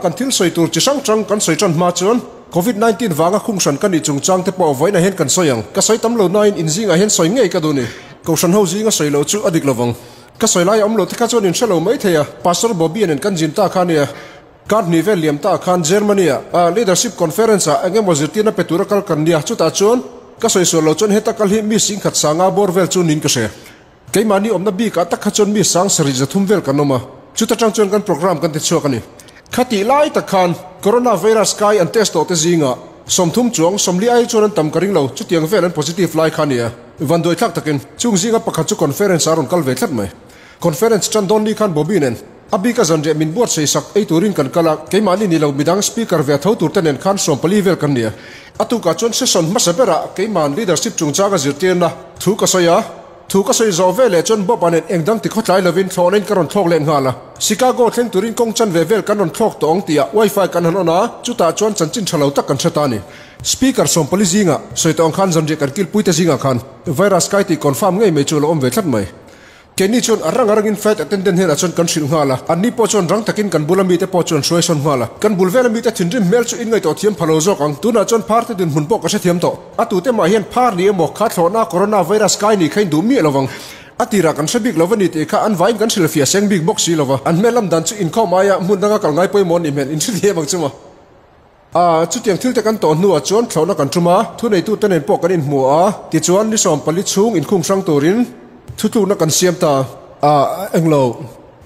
kan thil soi tur chi sang chang kan soi tran ma chuan COVID-19 wanga khung san kan ni chung chang te po voina hen kan soyang ka soi tam lo nine in zinga hen soi ngei ka du ni ko san ho zinga soi lo chu adik lovang ka soi lai om lo te kha chuan in shalo mai theya pastor Bobby nen kan jin ta khania kad nivel liam ta khan Germany leadership conference enge mozirtina petura kal kan dia chu ta chuan ka soi so lo chuan heta kal hi mi sing khat sanga borvel chu nin ka se keimani omna bi ka ta kha chuan mi sang sari za thum vel kanoma chu ta chang chuan kan program kan te chokani khati lai ta khan coronavirus kai an test to te zinga somthum chuang somli ai chuan tam karing lo chu tiang vel an positive lai khania van doi thak takin chung zinga pakha chu conference aron kal ve thlat mai conference chan don ni khan Bobby nen abi ka zan je min buat sei sak ei turin kan kala keimani ni lo midang speaker ve tho tur ten khan som pali vel kan nia atu ka chon session masabera keiman leadership chung chaga zirtian na thu ka soi zo vele chon bopanen engdang ti khotlai lovin thonen karon thok len ngala Chicago thleng turin kong chan ve vel kanon thok tong tia wifi kan hanona chuta chon chanchin thalo tak kan chatani speaker som pali zinga soitong khan zamje kan kil puite zinga khan virus kai ti confirm ngei me chulo om ve thlat mai keni chon arang flight attendant hena chon kan shil ngala anni po chon rang takin kan bulami te po chon shoi son ngala kan bulvel mi te thinrim mel chu in ngai to thiam phalo zo kang tuna chon party din hun po ka se thiam to atu te ma hian phar ni mo kha thlona corona virus kai ni khain du mi lowang atira kan sabik lovani te kha an vain kan selfie seng big box si lova an melam dan chu in kho maya mun danga kal ngai poi mon ni men in thi he bang chuma chu tiang thil te kan to nu a chon thlona kan truma thu nei tu ten po kan in mu a ti chuan ni som pali chung in khung sang turin thu na kan siam ta englo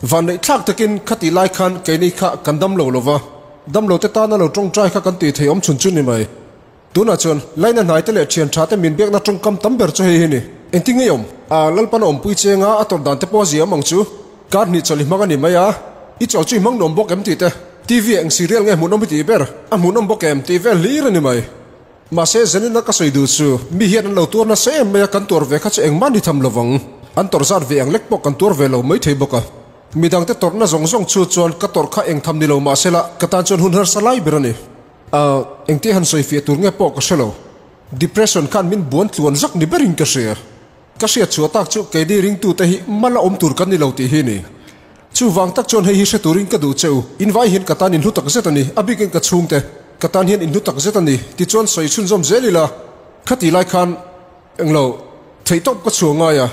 van nei thak takin khati lai khan ke ni kha kan dam lo lova dam lo te ta na lo tong trai kha kan ti theom chun chun ni mai tuna chon laina nai te le thian tha te min bek na tong kam tamber chu he ni enting yom lalpan om pui chenga ator dan te po zia mang chu kar ni choli manga ni maya I chaw chu mang nom bok em ti te TV ang serial nge munom ti ber a munom bok em TV lir ni mai ma se zenin na ka soi du chu mi hian lo tur na se me kan tur ve kha chu eng man ni tham lovang an tor zat ve ang lek pok kan tur ve lo mai thei boka midang te tor na zong zong chu chon ka tor kha eng tham ni lo ma sela ka tan chon hun har salai berani eng ti han soi fi tur nge pok ka selo depression kan min bon tluan zak ni berin ka sia chu tak chu ke di ring tu te hi mala om tur kan ni lo ti hi ni chu wang tak chon hei hi se turin ka du cheu invai hin katan in hu tak zetani abiken ka chung te katan hian in hu tak zetani ti chon soi chun zom zelila khati lai khan englo thei top ka chunga ya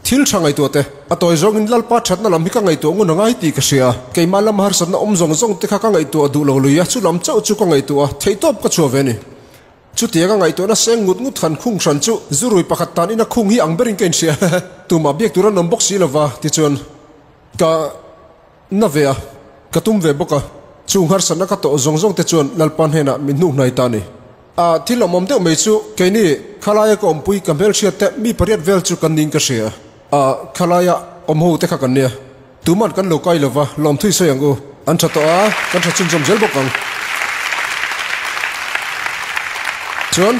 thil thangai to te atoi zong in lalpa thatna lam hi ka ngai to ngun ngai ti ka sia ke malam har sanna om zong zong te kha ka ngai to du lo lu ya chu lam chau chu ka ngai to thei top ka chu ve ni chu tianga ngai to na seng ngut khan khung san chu zurui pakhat tan ina khung hi ang berin ken sia tuma biak turan nom box silova ti chon ka navea katum ve boka chung har sanna ka to zong zong te chon lalpan hena min nu nai ta ni thilom om de me chu ke ni khalaya ko ompui kamel sia te mi pariat vel chu kan ning ka sia khalaya om ho te kha kan nia tuman kan lo kai lova lom thui soyang go an tha to kan tha chun jom zel bokang chon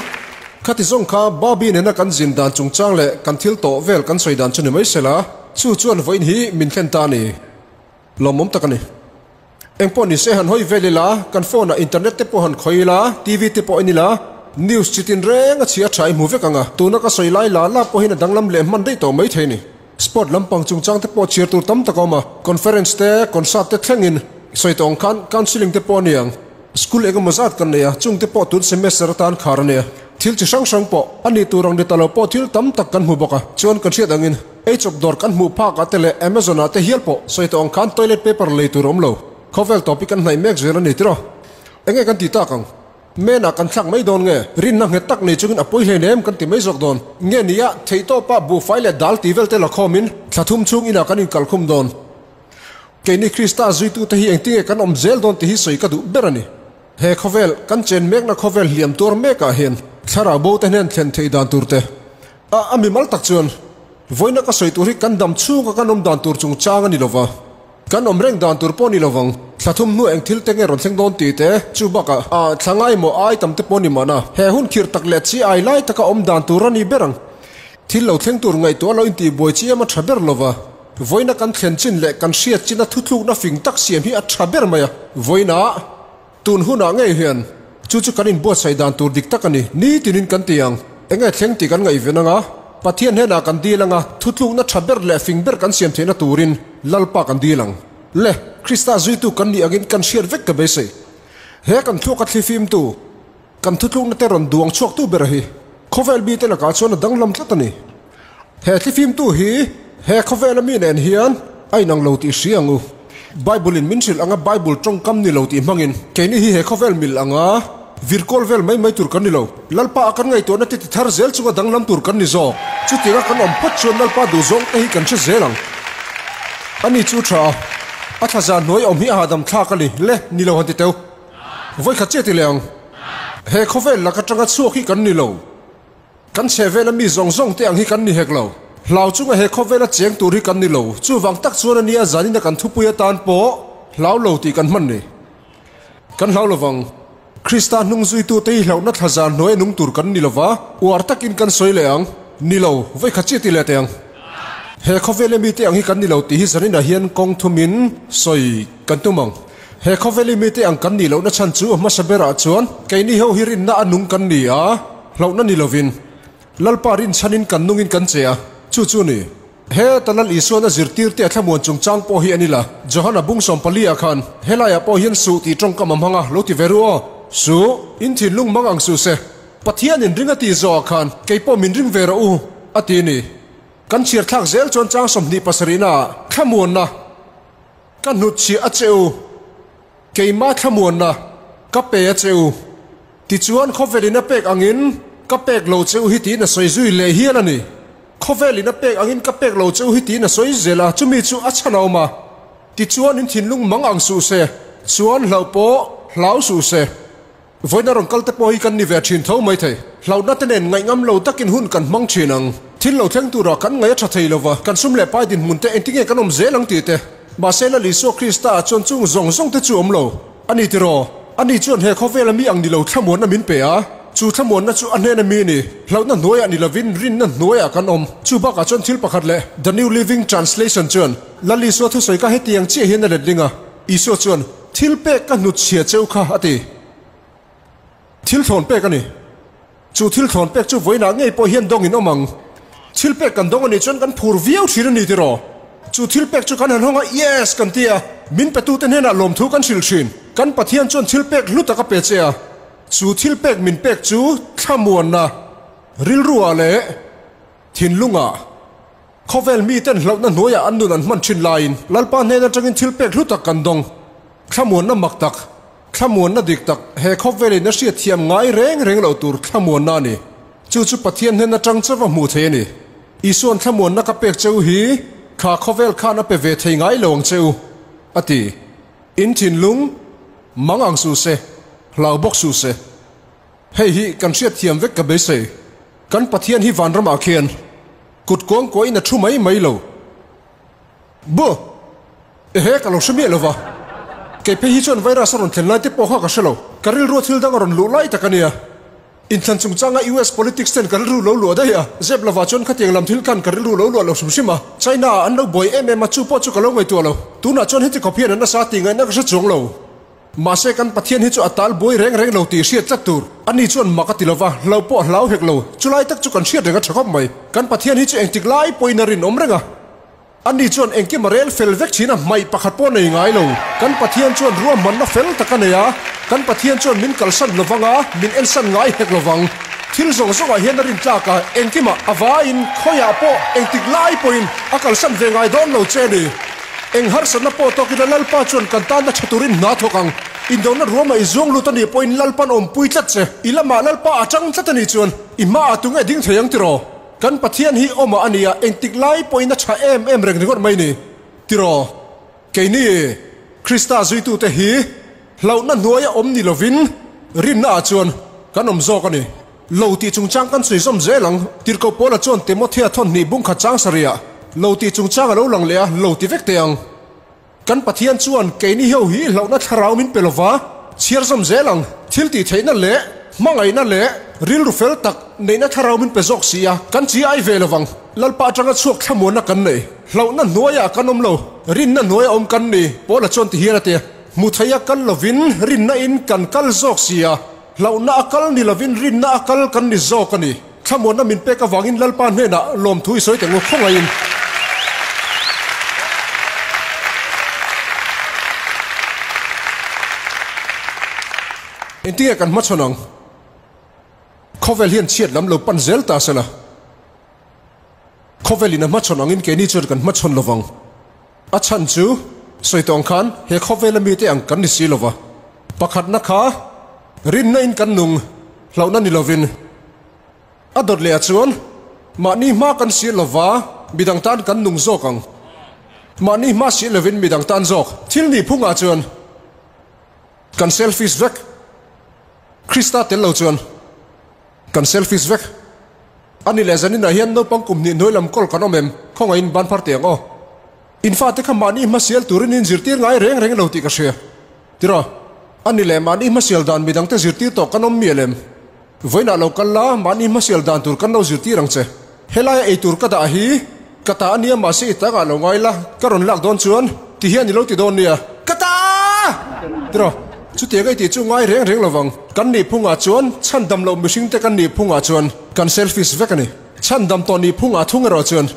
khati zong kha Bobby ne na kan jin dan chung chang le kan thil to vel kan soi dan chu ni mai sela chu chuan voin hi min khen ta ni lomom takani engpon ni se han hoi velila kan phone na internet te po han khoila TV te po inila news chitin reng a chia thai mu vekanga tuna ka soi lai la po hin danglam le man dei to mai theini sport lampang chung chang te po cheer tur tam takoma conference te concert te thlengin soitong khan counseling te po niang school ega mazat kan ya chung te po tur semester tan kharania thil chi sang po ani turang de talo po thil tam tak kan mu boka chon kan sia dangin age of door kan mu pha ka tele Amazon ate hial po soitong khan toilet paper le turom lo khovel topic kan nai mek zera ni tro enge kan ti ta kang mena kan thak mai don nge rin na nge tak nei chungin apoi hle nem kan ti mai zok don nge nia theito pa bu file dal tivel te la khomin thathum chung ina kan in kalkhum don ke ni krista zuitu te hi engti kan om zel don ti hi soi ka du berani he khovel kan chen mek na khovel liam tur mek a hen thara bo te nen thlen thei dan turte ami mal tak chon voina ka soi turi kan dam chu ka kanom dan tur chung chang ani lova kan omreng dan tur poni lovang thlathum nu eng thil te nge ron thleng don ti te chu baka thangai mo ai tam te poni mana he hun khir tak le chi ai lai taka om dan tur ani berang thil lo thleng tur ngai to lo in ti boi chi ama thaber lova voina kan thlen chin le kan sia china thuthluk na fing tak siam hi a thaber maya voina tun huna ngai hian chu kan in bo sai dan tur dik takani ni tinin kan tiang enga thleng ti kan ngai venanga pathian hena kan dilanga thutluk na thaber le fingber kan siam thena turin lalpa kan dilang le Krista zui tu kan ni agin kan share vek ka bese he kan thu ka thlifim tu kan thu thung na te ron duang chok tu berahi khovel bi te la ka chon dang lam tlatani he thlifim tu hi he khovel mi nen hian ai nang lo ti siangu Bible in minsil anga Bible trong kam ni lo ti mangin ke ni hi he khovel mil anga virkol vel mai tur kan ni lo lalpa akan ngai to na ti thar zel chunga dang lam tur kan ni zo chu tira kan om phat chon lalpa du zong te hi kan che zelang ani chu tha atha za noi om hi adam thla ka li le ni lo han ti teu voi kha che ti leang he khovel la ka tanga chu khi kan ni lo kan che vel mi zong zong te ang hi kan ni hek lo lau chunga he khovel a cheng tur hi kan ni lo chu wang tak chuan ania zanin kan thupuya tan po lau lo ti kan man ni kan lau lawang Krista nung zui tu te hlau na thaza noi nung tur kan ni lova war takin kan soi leang ni lo voi kha che ti le teang he khovel mi te ang hi kan ni lo ti hi zanin a hian kong thumin soi kan tumang he khovel mi te ang kan ni lo na chan chu ma sabera chuan ke ni ho hirin na anung kan ni a hlau na ni lovin lalpa rin chanin kan nungin kan chea chu ni he tanal isuana zirtir te thamon chungchang po hi anila johana bung som palia khan helaya po hian su ti tong ka mamhanga lo ti veruo su in thin lung mangang su se pathian in ringa ti zo khan keipo min ring vera u atini kan chir thak zel chon chang som ni pasarina khamon na kan nut chi acheu keima khamon na ka pe acheu ti chuan khovelina pek angin ka pek lo cheu hi ti na soi zui le hian ani khovelina pek angin ka pek lo cheu hi ti na soi zela chumi chu achhanau ma ti chuan in thin lung mangang su se chuan hlau po hlau su se voina rong kalte po hi kan ni ve thin tho mai thei hlau na tenen ngai ngam lo takin hun kan mang thinang thin lo theng tu ra kan ngai tha thei lova kan sum le pai din mun te entinge kan om zelang ti te ba sela li so Krista chon chung zong zong te chu om lo ani ti ro ani chuan he khovel mi ang ni lo thamon na min pe a chu thamon na chu anhe na mi ni hlau na noya ni lovin rin na noya kan om chu ba ka chon thil pakhat le the new living translation chuan lali so thu soi ka he tiang che hian na le dinga iso chuan thil pe ka nu chia cheu kha ati thil thon pe ka ni chu thil thon pe chu voina ngei po hian dong in omang thil pe kan dong ani chon kan phur viau thir ni ti ro chu thil pe chu kan han honga yes kan tia min pe tu ten hena lom thu kan sil thin kan pathian chon thil pe luta ka pe chea chu thil pek min pek chu thamuan na ril ruwa le thin lunga khovel mi ten hlau na noya annun an man thin lain lalpa ne na tangin thil pek hluta kan dong thamuan na maktak thamuan na dik tak he khovel na sia thiam ngai reng lo tur thamuan na ni chu pathian ne na tang chawa mu the ni ison thamuan na ka pek cheu hi kha khovel kha na pe ve thei ngai lawng cheu ati in thin lung mangang su se hlau bok su se hei hi kan siat thiam vek ka be se kan pathian hi van rama khian kut kong ko ina thu mai lo bo he ka lo shmi lova ke pe hi chon virus ron thlen lai te po kha ka shelo karil ro thil dang ron lu lai takania in than chung changa US politics ten karil ru lo da ya zeb lova chon khatiang lam thil kan karil ru lo sumsima China an lo boy ma chu po chu ka lo ngai tu lo tu na chon heti kopian na sa ti ngai na ka chong lo ma se kan pathian hi chu atal boy reng lo ti siat tlatur ani chon makatilova lo po hlau hek lo chulai tak chu kan siat renga thakop mai kan pathian hi chu engtik lai poinarin omrenga ani chon engki marel fel vek china mai pakhat po nei ngai lo kan pathian chon ruam man na fel takania kan pathian chon min kalsan lovanga min elsan ngai hek lovang thil zong zonga hianarin tlaka engkima awa in khoya po engtik lai poin akalsan ve ngai don lo cheni eng har sana po to kila lalpa chon kantan na chaturin na thokang indona roma izong lutani point lalpan om puitlat che ilama lalpa achang chatani chon ima atunga ding thayang tiro kan pathian hi oma ania entik lai point na cha em reng ringot mai ni tiro keini Krista zuitu te hi launa noya om ni lovin rin na chon kan om zo kani lo ti chungchang kan sui som zelang tirko pola chon Timothea thon ni bung kha chang saria lo ti chungchang lo lang le lo ti vek teang kan pathian chuan keini ho hi lo na tharau min pelova chiar som zelang thil ti theina le mangai na le ril ru fel tak neina tharau min pe jok sia kan chi ai velawang lalpa atanga chuak thamona kan nei lo na noya kanom lo rin na noya om kan ni pola chon ti hirate muthaya kan lovin rin na in kan kal jok sia lo na akal ni lovin rin na akal kan ni jok ani thamona min pe ka wangin lalpa hena lom thui soi tengu khongain in tinga kan ma chonang khovel hian chiat lam lo pan zel ta sala khovel in ma chonang in ke ni chur kan ma chon lovang a chan chu soitong khan he khovel mi te ang kan ni si lova pakhat na kha rin na in kan nung hlau na ni lovin adot le chuan mani ma kan si lova bidang tan kan nung zokang mani ma si lovin bidang tan zok thil ni phunga chuan kan selfies vek Krista tel lo chuan kan selfies vek ani le zanin a hian no pangkum ni noilam kol kanomem khonga in ban phar teng o in fa te khamani ma sial turin in zirtir ngai reng reng lo ti ka she tira ani le mani ma sial dan midang te zirtir to kanom mielem voina lo kalla mani ma sial dan tur kan lo zirtir ang che helai ei tur ka da hi kata ania ma si ta ga lo ngai la karon lak don chuan ti hian ni lo ti don nia kata tira chu te gai ti chu ngai reng reng lawang kan ni phunga chuan chan dam lo mishing te kan ni phunga chuan kan selfies vekani chan dam to ni phunga thung ro chuan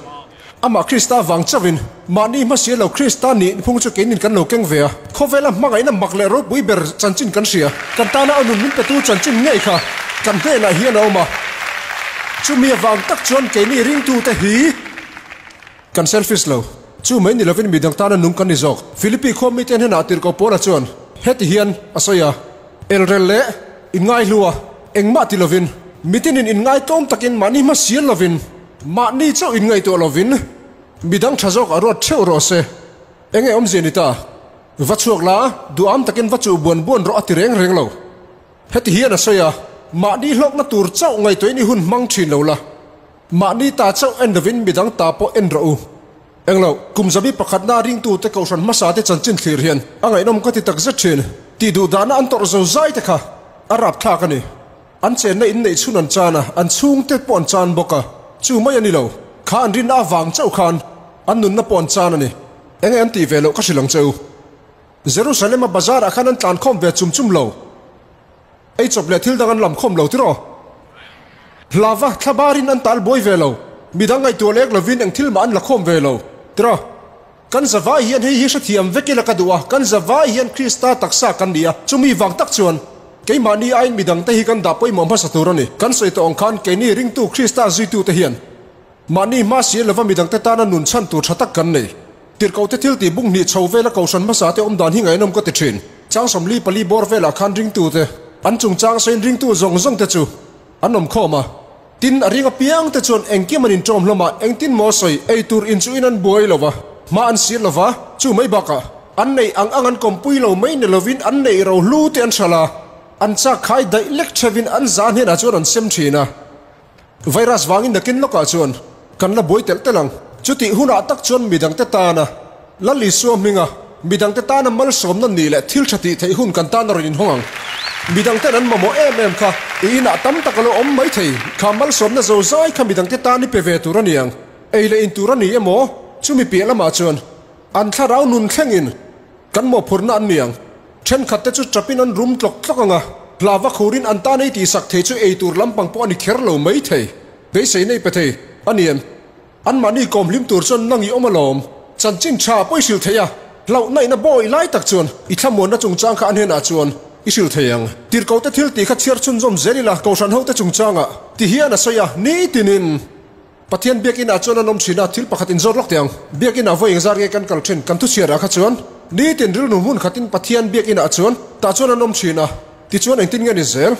ama Krista wang chawin mani ma se lo Krista ni phung chu kenin kan lo keng ve khovela mangai na makle ro buiber chanchin kan sia kan ta na anun min pe tu chanchin ngei kha kan te na hian oma chu mi wang tak chuan ke ni ring tu te hi kan selfies lo chu mai ni lovin mi dang ta na nung kan ni jok Philippi khom mi ten hena tir ko pora chuan heti hian asoya elrelle ingai lua engma ti lovin mitinin in ngai tom takin mani ma sial lovin ma ni chau in ngai to lovin midang thajok arot theu ro se enge om zenita vachuak la duam takin vachu buan buan ro atireng reng lo heti hian asoya ma ni hlok na tur chau ngai toini hun mang thin lo la ma ni ta chau endovin midang ta po en ro englo kumzabi pakhat na ring tu te kausan masa te chanchin thlir hian angai nom ka ti tak zat thin ti du dana an tor zo zai te kha arap tha ka ni an chen na in nei chunan chana an chung te pon chan boka chu mai ani lo khan rin a wang chau khan an nun na pon chan ani enge an ti velo ka silang cheu Jerusalem a bazar a khan an tlan khom ve chum chum lo ei chop le thil dangan lam khom lo tiro lava thabarin an tal boy velo midang ai to lek lovin ang thil ma an la khom velo tira kan zawa hian hei hi sathiam vekila kadua kan zawa hian Krista taksa kan dia chumi wang tak chuan ke mani ain midang te hi kan da poi mom sa turani kan soi to ong khan ke ni ring tu Krista zui tu te hian mani ma si lova midang te ta na nun chan tu thatak kan nei tir ko te thil ti bung ni chho vela ko san ma sa te om dan hi ngai nom ko te thin chang som li pali bor vela khan ring tu te an chung chang sein ring tu zong zong te chu anom khoma tin aringa piang te chon engki manin trom loma engtin mo soi ei tur in chu in an boy lova ma an sir lova chu mai baka an nei ang angan kompui lo mai ne lovin an nei ro lu te an shala an cha khai dai lek chevin an zan hena chon an sem thina virus wangin nakin loka chon kan la boy tel telang chuti huna tak chon midang te ta na lali so minga midang te ta na mal som na ni le thil thati thei hun kan ta na rin hongang midang te nan mamo em kha ina tam takalo om mai thei khamal som na zo zai kha midang te ta ni pe ve turaniang eile in turani emo chumi pi lama chon an tharau nun thlengin kan mo phurna an niang then khatte chu trapin an room tlok tlokanga lawa khurin an ta nei ti sak thei chu ei tur lampang po ani kher lo mai thei be sei nei pe thei aniem an mani kom lim tur chon nangi omalom chanchin tha poi sil theya lau nai na boy lai tak chon I thamon na chung chang kha an hena chon isil theyang tir ko te thil ti kha chiar chun zom zelila ko san ho te chung changa ti hian a soya ni tinin pathian bekin a chon anom china thil pakhatin zor lok tiang bekin a voing zar ge kan kal thin kan thu chiara kha chon ni tin ril nu hun khatin pathian bekin a chon ta chon anom china ti chon engtin nge ni zel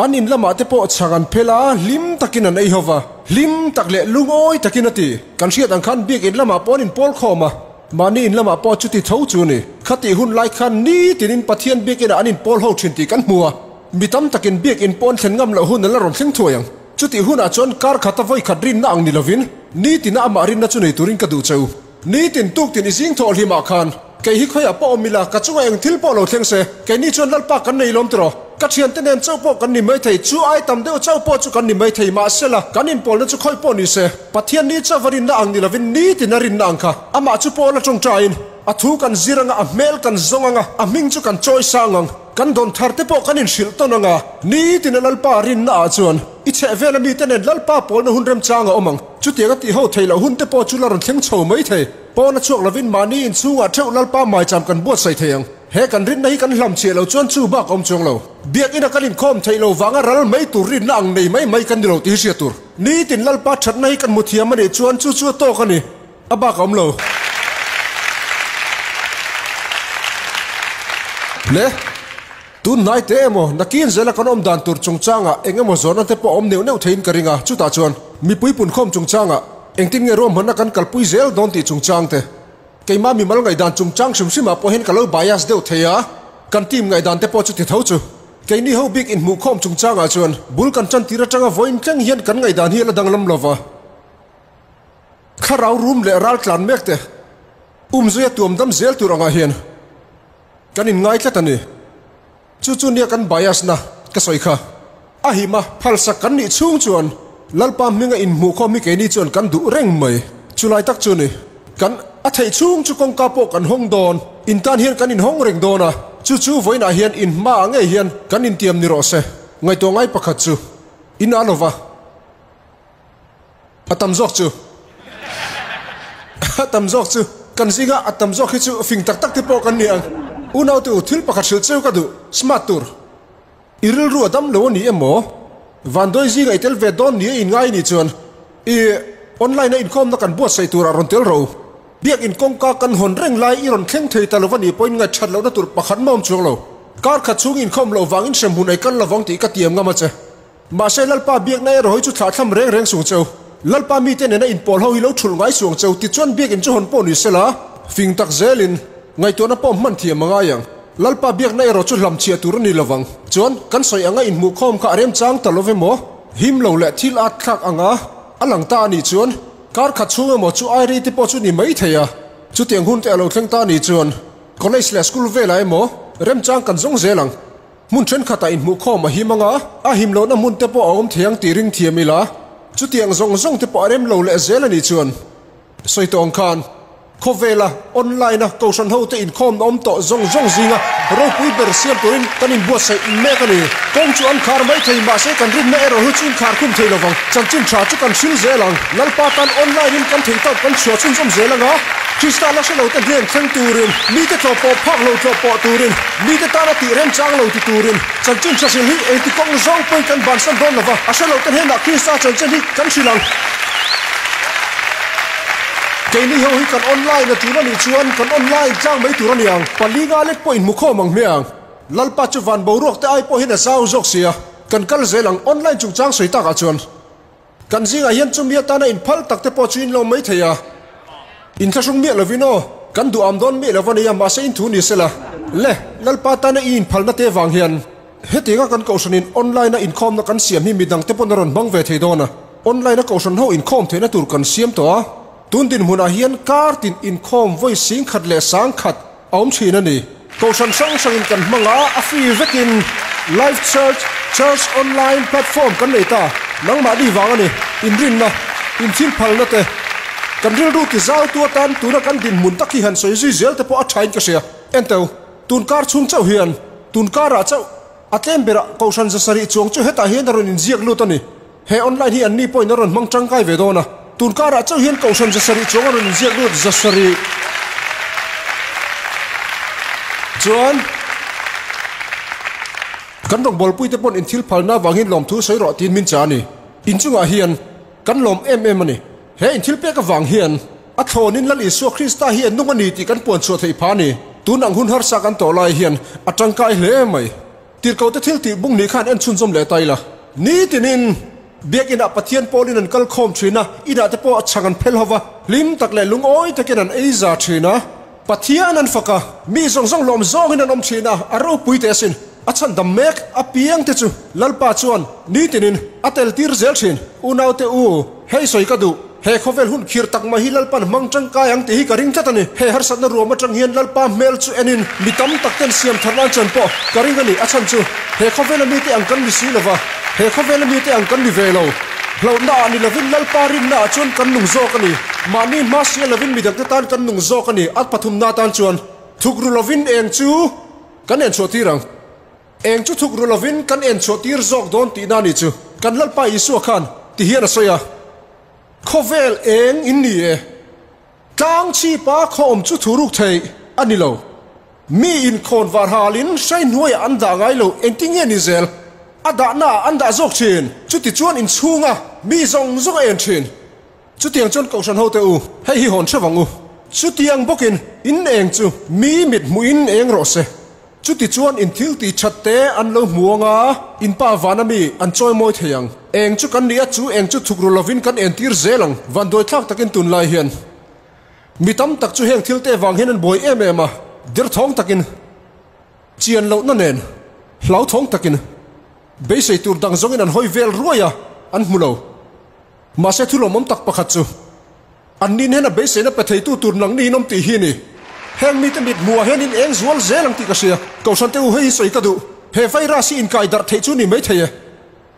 anin lama te po chagan phela lim takin an ei hova lim takle lungoi takinati kan siat ang khan bekin lama ponin pol khoma mani in lama po chuti thau chu ni khati hun lai khan ni tinin pathian bekin anin pol ho thin ti kan hmuwa mitam takin bekin pon thlen ngam lo hun la rom thleng thuayang chuti hun a chon kar khata voi khadrin na ang ni lovin ni tina amarin na chu nei turin ka du cheu ni tin tuk tin ising thol hi ma khan ke hi khoya po mila ka chunga eng thil po lo thleng se ke ni chon lalpa kan nei lom tro ka thian tenen chau po kan ni mai thei chu ai tam deu chau po chu kan ni mai thei ma sela kanin pol na chu khoi po ni se pathian ni chavarin na ang ni lovin ni tinarin na ang kha ama chu po la chong train a thu kan ziranga a mel kan zonganga a ming chu kan choi sangang kan don tharte po kanin shil tonanga ni tinalalpa rin na chuan I che vela mi tenen lalpa pol na hunrem changa omang chu tianga ti ho theilo hun te po chu la ron thleng chho mai thei po na chuak lovin mani in chunga theu lalpa mai cham kan buat sai theyang he kan rin na hi kan hlam che lo chuan chu bak om chong lo biak ina kan in khom thei lo wanga ral mai turin na ang nei mai kan dilo ti sia tur ni tin lalpa that na hi kan muthiam ani chuan chu to kani abak om lo le tu nai te emo nakin zela kan om dan tur chungchanga engemo zona te po om neu thein karinga chu ta chuan mi pui pun khom chungchanga engtin nge rom hana kan kalpui zel don ti chungchang te keima mi mal ngai dan chungchang simsima po hen kalo bias deu theya kan tim ngai dan te po chu ti thau chu keini ho big in mu khom chungchanga chuan bul kan chan tira tanga voin tlang hian kan ngai dan hi la dang lam lova kharau room le ral tlan mek te zuya tuam dam zel turanga hian kan in ngai tlatani chu nia kan bias na ka soi kha ahima phalsa kan ni chung chuan lalpa minga in mu kho mi ke ni chuan kan du reng mai chulai tak chu ni kan a thei chung chu kong ka po kan hong don in tan hian kan in hong reng dona chu voina hian in ma nge hian kan in tiam ni ro se ngai to ngai pakhat chu in alova atam zok chu atam zok chu kan zinga atam zok hi chu fing tak te po kan ni ang unau tu thil pakhat sil cheu ka du smart tur iril ru adam lo ni emo vandoi zinga itel ve don ni in ngai ni chuan I online na income na kan buat sai tur aron tel ro biak in kong ka kan hon reng lai iron thleng thei talovani point nga that lo na tur pakhat mom chuang lo kar kha chung in khom lo wangin sem hun ai kan lawang ti ka tiam nga ma che ma se lalpa biak na ro chu thla thlam reng sung cheu lalpa mi te ne na in pol ho hi lo thul ngai suang cheu ti chuan biak in chu hon po ni sela fing tak zelin ngai to na pom man thiam manga yang lalpa biak na ro chu hlam chia tur ni lawang chuan kan soi anga in mu khom kha rem chang talove mo him lo le thil at thak anga alang ta ni chuan kar khat chunga mo chu ai ri ti po chu ni mai theya chu tiang hun te alo thleng ta ni chuan college le school ve lai mo rem chang kan zong zelang mun chen khata in mu kho ma hi manga a him lo na mun te po om thiang ti ring thiamila chu tiang zong te po rem lo le zelani chuan soi tong khan khovela online na kausan ho te in khom nom to zong zinga ro pui ber siam torin kanin buat sai me kani kong chu an khar mai thei ma se kan rin me ro hu chun khar khum thei lovang chanchin tha chu kan sil zelang lalpa kan online in kan thei ta kan chho chun som zelanga krista la shalo te hian thang turin mi te to po phak lo to po turin mi te ta na ti rem chang lo ti turin chanchin chasil hi e ti kong zong point kan ban san don lova ashalo te hian na krista chanchin hi kan silang keini ho hi kan online na tuna ni chuan kan online chang mai turani ang palinga let point mu kho mang meang lalpa chu van borok te ai po hin a sau jok sia kan kal zelang online chung chang soi ta ka chuan kan zinga hian chu mia ta na in phal tak te po chuin lo mai theya in thasung mi lovino kan du am don mi lovani ya ma se in thu ni sela le lalpa ta na in phal na te wang hian hetinga kan kausanin online na income na kan siam hi midang te pon ron bang ve thei dona online na kausan ho income theina tur kan siam to a tundin huna hian kartin income voi sing khat le sang khat aum thina ni kausan sang in kan manga a free vekin live church online platform kan nei ta nang ma di wang ani in rin na in thil phal na te kan ril ru ti zau tu tan tu na kan din mun takhi han soi zui zel te po a thain ka sia ento tun kar chung chau hian tun kara chau atlem bera kausan zasari chung chu heta hian ron in ziak lu tani he online hi an ni point ron mang changkai ve dona tun kara chau hian kausan zasari chung ron in ziak lu zasari chuan kan rong bol pui te pon in thil phalna wangin lom thu soi ro tin min cha ni in chunga hian kan lom ani he in thil pe ka wang hian a thonin lal isu krista hian nungani ti kan pon chu thei phani tunang hun har sa kan to lai hian atangkai hle mai tir ko te thil ti bung ni khan en chun som le taila ni tinin biak ina pathian polin an kal khom thina ina te po achangan phel hova lim tak le lung oi te kenan eiza thina pathian an faka mi zong lom zong in an om thina aro pui te sin achan dam mek apiang te chu lalpa chuan ni tinin atel tir zel thin unau te u hei soi ka du he khovel hun khir tak ma hi lalpan mangchang ka yang te hi karing thatani he har sat na ruama tang hian lalpa mel chu enin mitam takten siam tharlan chan po karing ani achan chu he khovel mi te angkan ni silova he khovel mi te angkan ni velo lo na ani lovin lalpa rin na chun kan nung zo kani mani mas ye lovin mi dak tan kan nung zo kani at pathum na tan chuan thukru lovin eng chu kan en chotirang eng chu thukru lovin kan en chotir zok don ti na ni chu kan lalpa isu khan ti hian asoya khovel eng in ni e tang chi pa khom chu thuruk thei ani lo mi in khon var halin sai nuai anda ngai lo enting en izel ada na anda zok chin chuti chuan in chunga mi zong zong en chin chutiang chon kausan ho te u hei hi hon thawang u chutiang bokin in eng chu mi mit muin eng ro se chuti chuan in thil ti chatte an lo muanga in pa vanami an choi moi theyang eng chu kan nia chu eng chu thukru lovin kan en tir zelang van doi thak takin tun lai hian mi tam tak chu heng thil te wang hin an boi em em a dir thong takin chian lo na nen hlau thong takin be sei tur dang zongin an hoi vel ruaya an mulo ma se thulo mom tak pakhat chu an nin hena be sei na pathei tu tur nang ni nom ti hi ni heng mi te mit mua hen in eng zual zelang ti ka sia ko san te u hei soi ka du he virus in kai dar thei chu ni mai thei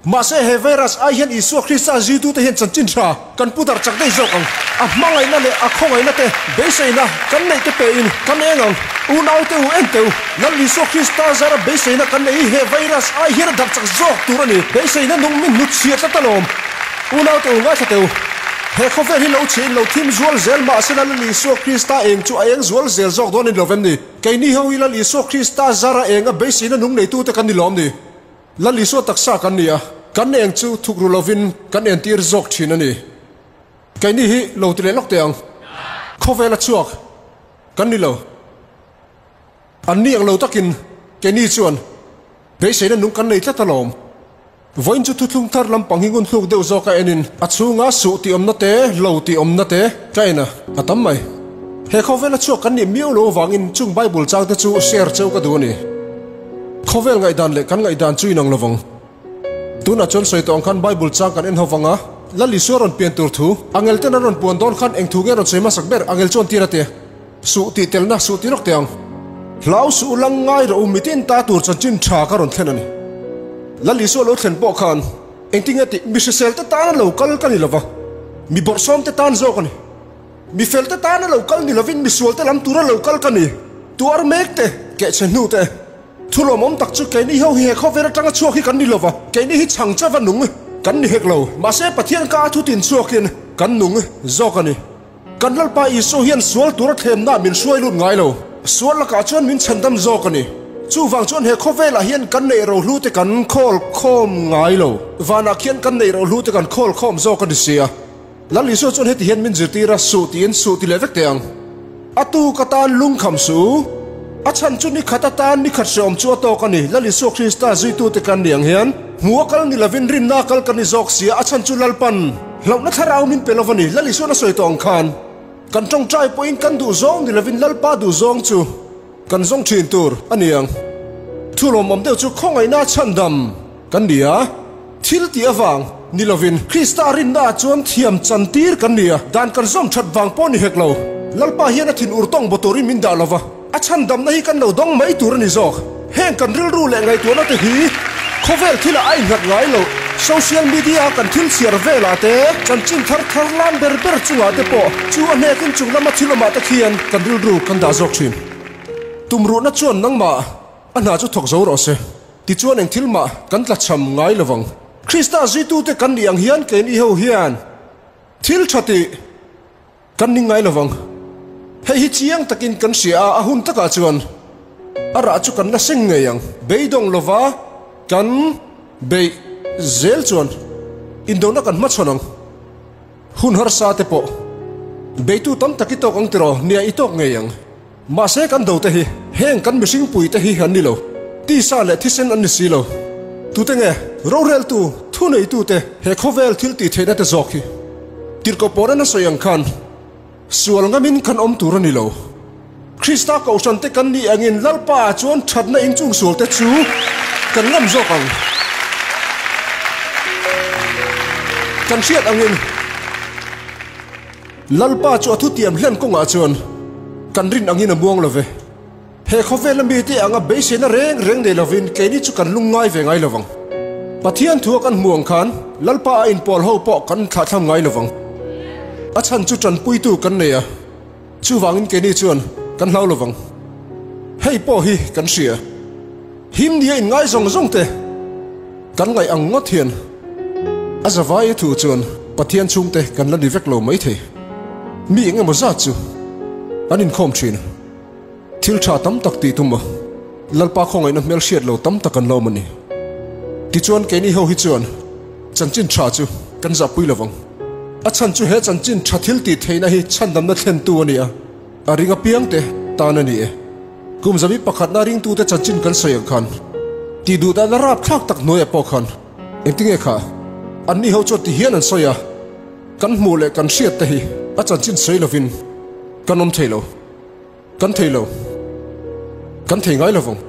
ma se he virus ai hen isu Krista jitu te hen chan chin tha kan putar chak dei zok ang a mangai na le a khongai na te be sei na kan nei te pe in kan engang u nau te u en te u nan isu Krista zara be sei na kan nei he virus ai hen dar chak zok turani be sei na nung min nut sia ta talom u nau te u nga te u he khofe hi lo chin lo thim zual zel ma se na li so Krista eng chu eng zual zel zok don in lovem ni kai ni ho ila li so Krista zara eng a be sei na nung nei tu te kan ni lom ni la li so taksa kan nia kan eng chu thukru lovin kan en tir zok thin ani kai ni hi lo ti le lok teang khovela chuak kan ni lo an ni ang lo takin kai ni chuan be sei na nung kan nei tla talom voin chu thuthung thar lam panghingun thluk deu zoka enin achunga su ti omna te lo ti omna te kaina atam mai he khovela chuak kan ni miu lo wangin chung bible chang te chu share cheu ka du ni khovel ngai dan le kan ngai dan chui nang lovong tuna chon soi tong khan bible chang kan en howanga lali soron pian tur thu angel ten ron pon don khan eng thu ge ron sema sakber angel chon tirate su ti telna su ti lok teang hlau su lang ngai ro mitin ta tur chan chin tha ka ron thlenani lali so lo thlen po khan eng tinga ti mi se sel ta tan lo kal kan lova mi borsom te tan zo kan mi fel ta tan lo kal ni lovin mi sual te lam tura lo kal kan ni tuar mek te ke chen nu te thulo mom tak chu ke ni ho hi kho vera tanga chu hi kan ni lova ke ni hi chang cha van nung kan ni hek lo ma se pathian ka thu tin chu kin kan nung zo kan ni kan lal pa i so hian sual tur them na min suai lut ngai lo sual la ka chon min chandam zo kan ni chu wang chon he kho vela hian kan nei ro hlu te kan khol khom ngai lo wana khian kan nei ro hlu te kan khol khom zo kan sia lali so chon he ti hian min zirtira su ti levek teang atu katan lung kham su achan chu ni khata tan ni khat som chu to kan ni lali so Krista jitu te kan niang hian muakal ni lavin rin na kal kan ni zok sia achan chu lalpan lo na tharau min pelovani lali so na soi tong khan kan tong trai point kan du zong ni lavin lalpa du zong chu kan zong thin tur aniang thulo mom deu chu khongai na chandam kan dia thil ti awang ni lovin Krista rin na chuan thiam chantir kan dia dan kan zom that wang poni heklo lalpa hian a thin urtong botori min da lova achan dam na hi kan lo dong mai tur ni zok heng kan ril ru le ngai tu na te hi khovel thila ai ngat ngai lo social media kan thil siar vela te chan chin thar lan ber chunga te po chu a ne kin chung lama thilama ta khian kan ril ru kan da zok thin tumru na chuan nangma ana chu thok zo ro se ti chuan eng thilma kan tla cham ngai lawang Krista jitu te kan niang hian ke ni ho hian thil thati kan ni ngai lawang hei hi chiang takin kan sia a hun taka chuan ara chu kan na sing ngeyang beidong lova kan be zel chuan indona kan ma chonang hun har sa te po beitu tam takitok ang tiro nia itok ngeyang ma se kan do te hi heng kan missing pui te hi han ni lo ti sa le thisen an ni si lo tu te nge ro rel tu thu nei tu te he khovel thil ti theina te zok hi tir ko pora na soyang khan sual ngamin kan om tur ni lo Krista ko san te kan ni angin lalpa chuan that na in chung sul te chu kan ngam zok ang kan siat angin lalpa chu thu tiam hlen ko nga chuan kan rin angin amuang love he khovel mi te anga beise na reng de lovin ke ni chu kan lungai ve ngai lovang pathian thu kan muang khan lalpa in pol ho po kan tha tham ngai lovang achan chu tran pui tu kan neya chu wangin ke ni chuan kan hlau lovang hei po hi kan sia him dia in ngai zong te kan ngai ang ngot hian azawai thu chuan pathian chung te kan la divek lo mai the mi eng mo za chu anin khom thin thil tha tam tak ti tuma lalpa khongai na mel shiat lo tam takan lo mani ti chuan ke ni ho hi chuan chanchin tha chu kan za pui lawang a chan chu he chanchin tha thil ti theina hi chan dam na thlen tu ania a ringa piang te ta na ni e kum zabi pakhat na ring tu te chanchin kan soy khan ti du da rap thak tak noi po khan engtinge kha an ni ho chu ti hian an soya kan mu le kan shiat te hi a chanchin soi lovin kan om thelo kan thelo kan thei ngai lovong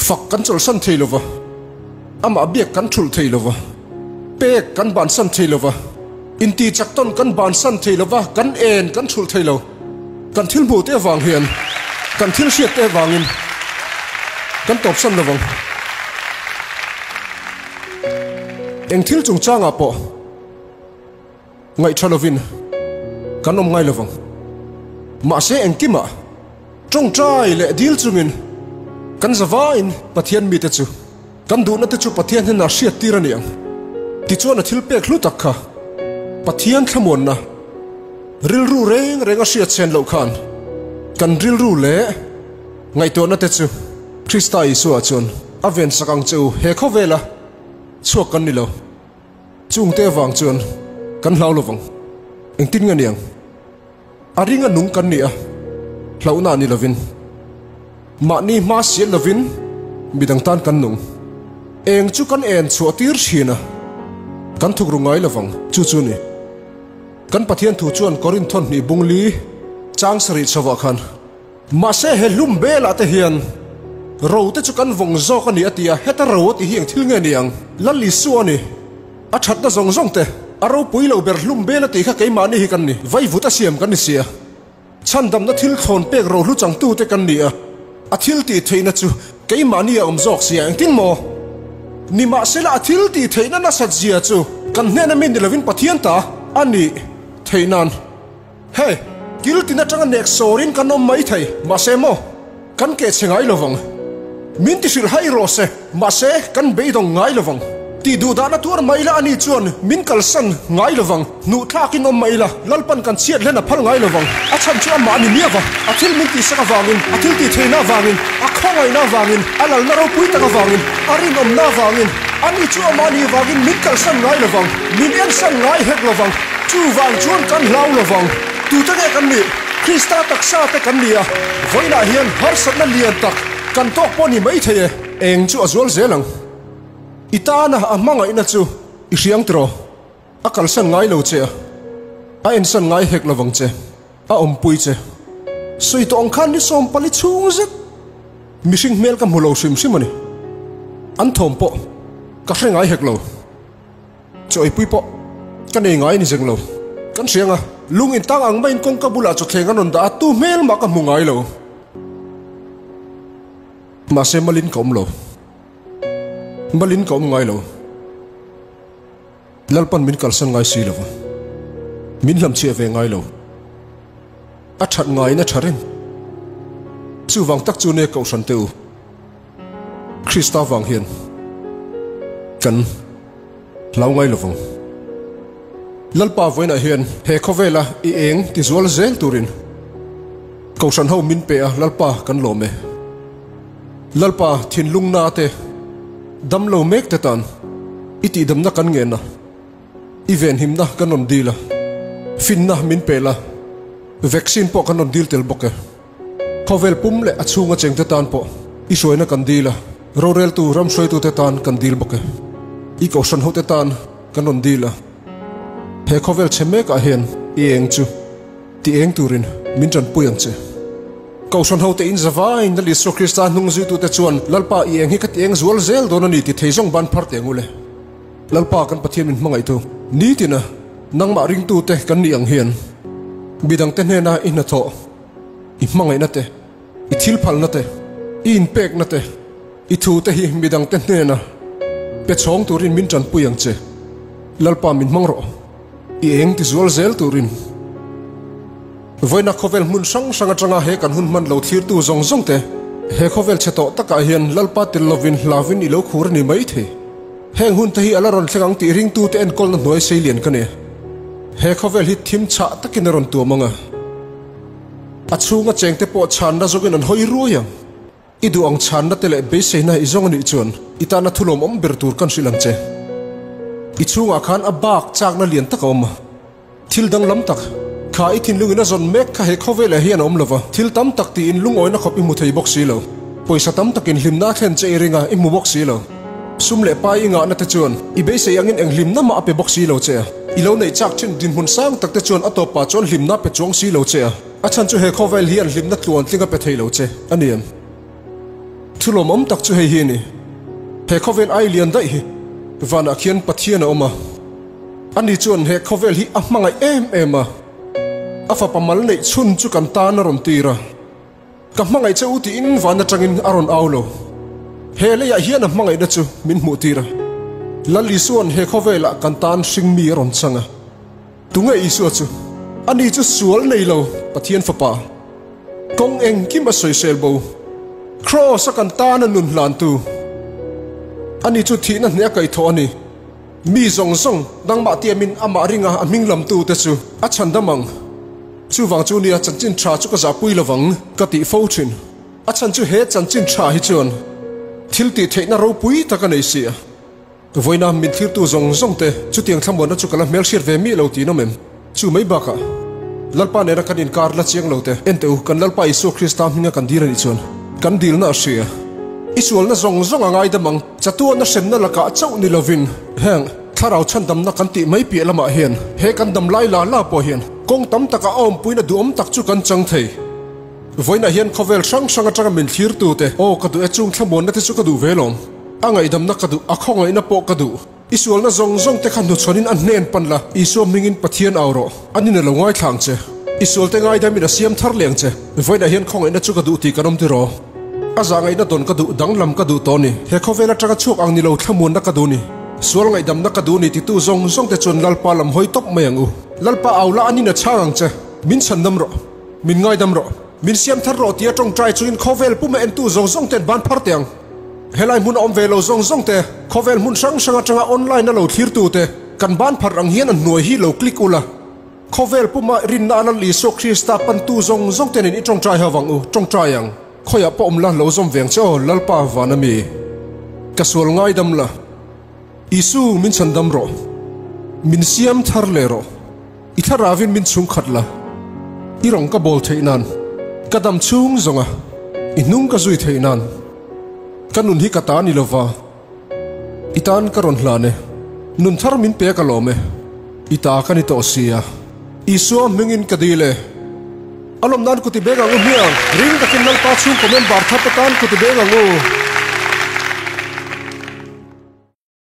fak kan chol san thei lova ama biak kan thul thei lova pek kan ban san thei lova inti chakton kan ban san thei lova kan en kan thul thei lo kan thil mu te wang hian kan thil shiat te wangin kan top san lovong eng thil chung changa po ngai thalovin kan om ngai lovong ma se eng kima trong trai le dil chungin kan zawa in pathian mi te chu kan du na te chu pathian hen na hriat tir aniang ti chuan a thil pek hlu tak kha pathian thlamon na ril ru reng renga hriat chen lo khan kan ril ru le ngai to na te chu Krista Isu a chuan aven sakang chu he kho vela chuak kan ni lo chung te wang chuan kan hlau lovang eng tin nga niang aringa nung kan ni a hlauna ni lovin ma ni ma sian lovin midang tan kan nung eng chu kan en chu atir thina kan thuk rungai lovang chu chu ni kan pathian thu chuan korin thon ni bungli chang sari chawa khan ma se he lum bela te hian ro te chu kan vong zo kan ni atia heta ro ti hiang thil nge niang lali suani a that na zong zong te aro puilo ber lum bela ti kha keima ni hi kan ni vai vuta siam kan ni sia chan dam na thil thon pek ro lu chang tu te kan ni a thil ti theina chu keima ni om zok sia ang tin mo ni ma sela a thil ti theina na sat zia chu kan hne na min lovin pathian ta ani theinan he kil ti na tanga nek sorin kan om mai thei ma se mo kan ke chengai lovang min ti sil hai ro se ma se kan beidong ngai lovang ti du da na tur maila ani chuan min kalsan ngai lovang nu thakin om maila lalpan kan chiat lena phal ngai lovang a chan chu ma ni niawa a thil min ti saka wangin a thil ti theina wangin a khongai na wangin a lal na ro pui ta wangin a rin om na wangin ani chu ma ni wangin min kalsan ngai lovang min en san ngai hek lovang chu wang chuan kan hlau lovang tu ta ge kan ni Krista taksa te kan nia voina hian har sat na lian tak kan tok poni mai thei eng chu azol zelang itana amanga ina chu I riang tro akal san ngai lo che a en san ngai hek lovang che a om pui che sui tong khan ni som pali chung zet mishing mel kam hulo sim simani an thom po ka hre ngai hek lo choi pui po kan ei ngai ni jeng lo kan sianga lung in tang ang main kong kabula chu thlenga non da tu mel ma ka mungai lo ma se malin kom lo malin kom ngai lo lalpan min kalsan ngai si lo min lam che ve ngai lo a that ngai na tharin chu wang tak chu ne ko san teu Krista wang hian kan lau ngai lo vong lalpa voina hian he khovela I eng ti zual zel turin ko san ho min pe a lalpa kan lo me lalpa thin lung na te dam lo mek te tan iti dam na kan nge na even him na kanon dila fin na min pe la vaccine po kanon dil tel boke khovel pum le achunga cheng te tan po I soi na kan dila rorel tu ram soi tu te tan kan dil boke I ko san ho te tan kanon dila he khovel chemek a hen I eng chu ti eng turin min tran puyang che ko san ho te in zawa in dali so Krista nung zu tu te chuan lalpa I eng hi kat eng zual zel don ani ti theizong ban phar te ngule lalpa kan pathian min mangai tu ni tina nang ma ring tu te kan ni ang hian bidang te hna in na tho I mangai na te I thil phal na te I in pek na te I thu te hi bidang te hna pe chong turin min tran puyang che lalpa min mangro I eng ti zual zel turin voina khovel mun sang sanga tanga he kan hun man lo thir tu zong zong te he khovel cheto taka hian lalpa til lovin lavin I lo khur ni mai the heng hun te hi alaron thlengang ti ring tu te en kol na noi sei lian kane he khovel hi thim cha takin ron tu manga achunga cheng te po chan na zogin an hoi ruayang idu ang chan na tele be sei na izong ani chuan itana thulom om bertur kan silang che ichunga khan abak chak na lian tak om thil dang lam tak kha I thin lungina zon mek kha he khovela hian om lova thil tam tak ti in lung oina khop I mu thei box si lo poisa tam takin hlimna thlen che ringa I mu box si lo sumle pa inga na te chuan I be sei angin eng hlimna ma ape box si lo che I lo nei chak chin din hun sang tak te chuan atopa chon hlimna pe chong si lo che achan chu he khovel hian hlimna tluan tlinga pe thei lo che aniam thulom om tak chu he hi ni he khovel ai lian dai hi vana khian pathian oma ani chuan he khovel hi ahmangai em afa pamal nei chun chu kan ta na ron tira ka hmangai che uti in vana tangin aron aulo he le ya hian ahmangai na chu min mu tira lali suan he khovela kan tan sing mi ron changa tunga isu chu ani chu sual nei lo pathian fapa kong eng kim a soi sel bo cross kan tan nun hlan tu ani chu thina hne kai tho ani mi zong zong dang ma tiamin ama ringa aming lam tu te chu a chandamang chu wang chu nia chanchin tha chu ka za pui lawang ka ti fo thin a chan chu he chanchin tha hi chuan thil ti theina ro pui ta ka nei sia voina min thir tu zong zong te chu tiang thamon na chu kala mel shir ve mi lo ti no mem chu mai ba ka lalpa ne ra kan in kar la chiang lo te enteu kan lalpa isu krista hinga kan dir ni chuan kan dil na sia isual na zong zong angai damang chatu na sem na laka chau ni lovin heng tharau chan dam na kan ti mai pi lama hian he kan dam lai la po hian kong tam taka om puina duom tak chu kan chang thei voina hian khovel sang sang atanga min thir tu te o ka du achung thamon na te chu ka du velom angai dam na ka du akhongai na po ka du isual na zong zong te khan nu chonin an nen panla isu mingin pathian awro anina lo ngai thlang che isual te ngai damina siam thar leng che voina hian khongai na chu ka du ti kanom ti ro azangai na don ka du dang lam ka du toni he khovela tanga chuk ang ni lo thamun na ka du ni sual ngai dam na ka du ni ti tu zong zong te chon lalpa lam hoi top mayangu lalpa awla ani na changang che min sandam ro min ngai dam ro min siam thar ro tia tong trai chuin khovel puma en tu zong zong ten ban phar tiang helai mun om velo zong zong te khovel mun sang sang atanga online na lo thir tu te kan ban phar ang hian an nuai hi lo click ula khovel puma rin na li so krista pan tu zong zong ten in tong trai hawang u tong trai yang khoya pa om la lo zom veng cho lalpa vanami kasual ngai dam la isu min sandam ro min siam thar le ro itharavin min chung khatla irong ka bol theinan kadam chung zonga inung ka zui theinan kanun hi kata ni lova itan karon hlane nun thar min pe ka lome ita ka ni to sia isu mingin kadile alom nan kuti bega ngu hiang ring ka kinal pa chung komen bar thapatan kuti bega ngu